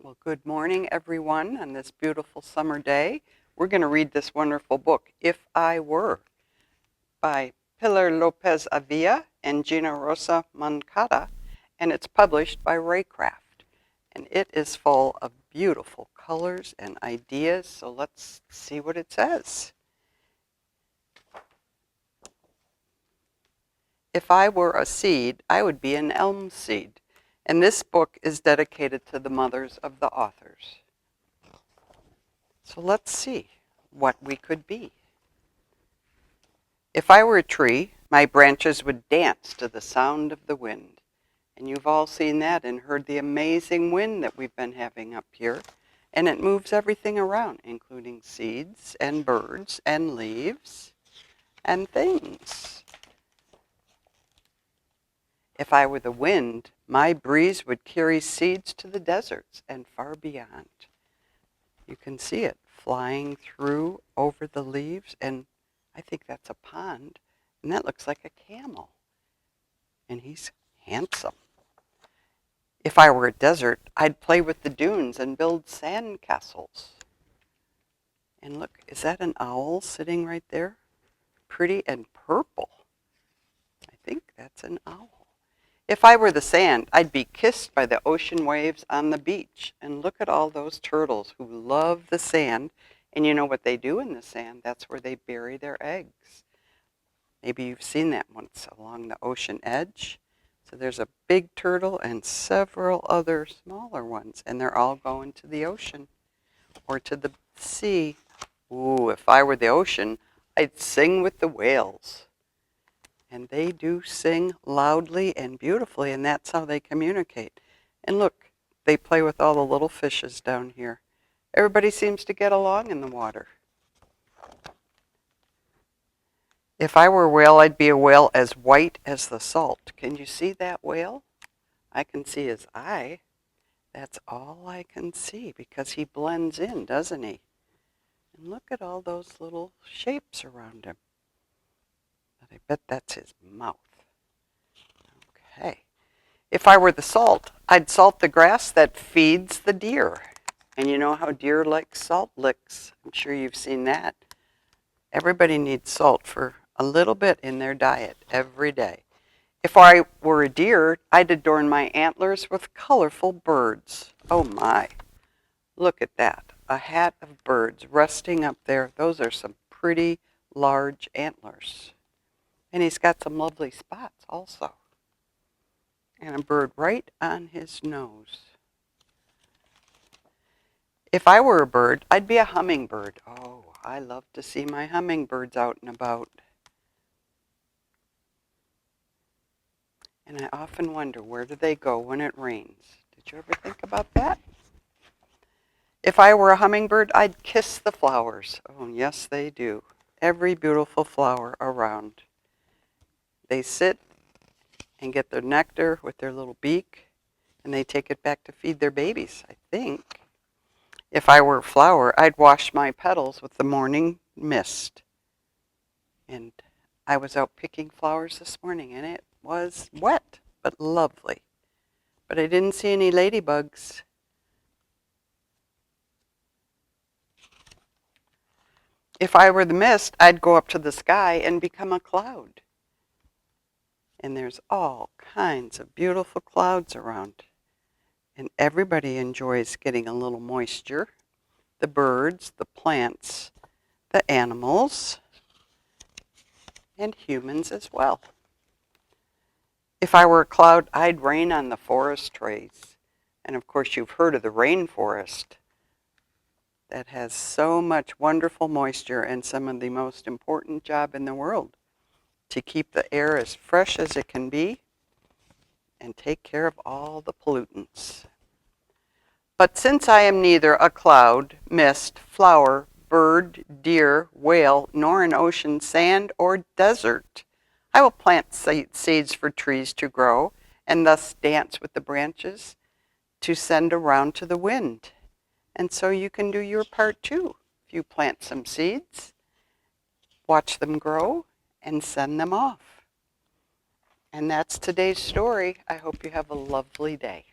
Well, good morning, everyone, on this beautiful summer day. We're going to read this wonderful book, If I Were, by Pilar Lopez Avila and Gina Rosa Moncada, and it's published by Raycraft. And it is full of beautiful colors and ideas, so let's see what it says. If I were a seed, I would be an elm seed. And this book is dedicated to the mothers of the authors. So let's see what we could be. If I were a tree, my branches would dance to the sound of the wind. And you've all seen that and heard the amazing wind that we've been having up here. And it moves everything around, including seeds and birds and leaves and things. If I were the wind, my breeze would carry seeds to the deserts and far beyond. You can see it flying through over the leaves, and I think that's a pond, and that looks like a camel. And he's handsome. If I were a desert, I'd play with the dunes and build sand castles. And look, is that an owl sitting right there? Pretty and purple. I think that's an owl. If I were the sand, I'd be kissed by the ocean waves on the beach. And look at all those turtles who love the sand. And you know what they do in the sand? That's where they bury their eggs. Maybe you've seen that once along the ocean edge. So there's a big turtle and several other smaller ones, and they're all going to the ocean or to the sea. Ooh, if I were the ocean, I'd sing with the whales. And they do sing loudly and beautifully, and that's how they communicate. And look, they play with all the little fishes down here. Everybody seems to get along in the water. If I were a whale, I'd be a whale as white as the salt. Can you see that whale? I can see his eye. That's all I can see because he blends in, doesn't he? And look at all those little shapes around him. I bet that's his mouth. Okay. If I were the salt, I'd salt the grass that feeds the deer. And you know how deer like salt licks. I'm sure you've seen that. Everybody needs salt for a little bit in their diet every day. If I were a deer, I'd adorn my antlers with colorful birds. Oh my. Look at that. A hat of birds resting up there. Those are some pretty large antlers. And he's got some lovely spots also. And a bird right on his nose. If I were a bird, I'd be a hummingbird. Oh, I love to see my hummingbirds out and about. And I often wonder, where do they go when it rains? Did you ever think about that? If I were a hummingbird, I'd kiss the flowers. Oh, yes, they do. Every beautiful flower around. They sit and get their nectar with their little beak, and they take it back to feed their babies, I think. If I were a flower, I'd wash my petals with the morning mist. And I was out picking flowers this morning, and it was wet, but lovely. But I didn't see any ladybugs. If I were the mist, I'd go up to the sky and become a cloud. And there's all kinds of beautiful clouds around. And everybody enjoys getting a little moisture. The birds, the plants, the animals, and humans as well. If I were a cloud, I'd rain on the forest trees. And of course, you've heard of the rainforest. That has so much wonderful moisture and some of the most important job in the world. To keep the air as fresh as it can be and take care of all the pollutants. But since I am neither a cloud, mist, flower, bird, deer, whale, nor an ocean, sand, or desert, I will plant seeds for trees to grow and thus dance with the branches to send around to the wind. And so you can do your part too. If you plant some seeds, watch them grow, and send them off. And that's today's story. I hope you have a lovely day.